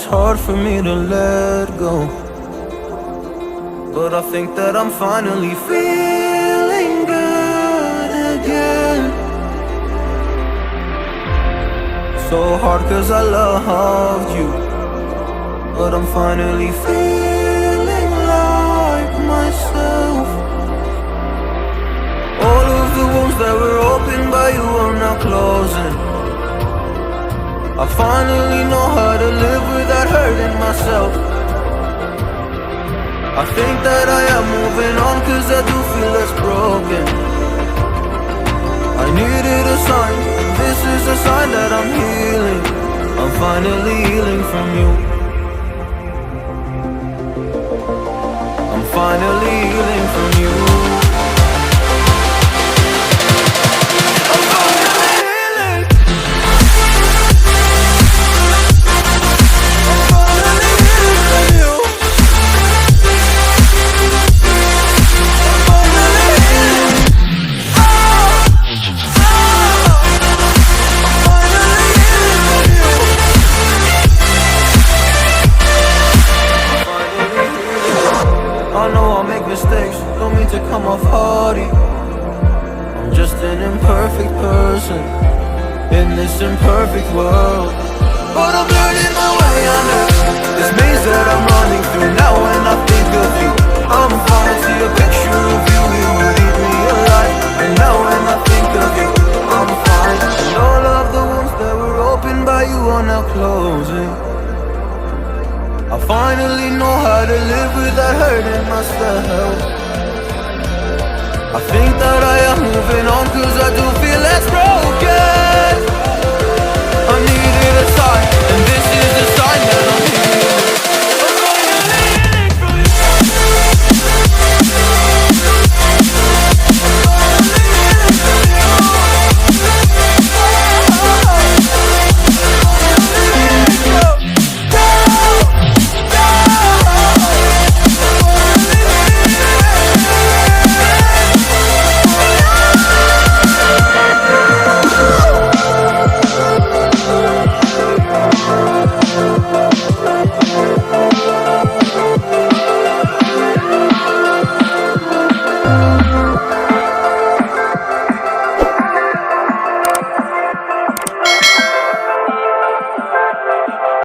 hard for me to let go, but I think that I'm finally feeling good again. So hard cause I loved you, but I'm finally feeling like myself. All of the wounds that were opened by you are now closing. I finally know how to live without hurting myself. I think that I am moving on cause I do feel less broken. I needed a sign, this is a sign that I'm healing. I'm finally healing from you. I'm finally healing from you. I know I'll make mistakes, don't mean to come off haughty. I'm just an imperfect person in this imperfect world, but I'm learning my way under this maze that I'm running through. Now when I think of you, I'm falling to a picture of you. You would eat me alive. And now when I think of you, I'm fine. And all of the wounds that were opened by you are now closing. I finally know how to live without hurting myself. I think that I am moving on cause I do feel less broken.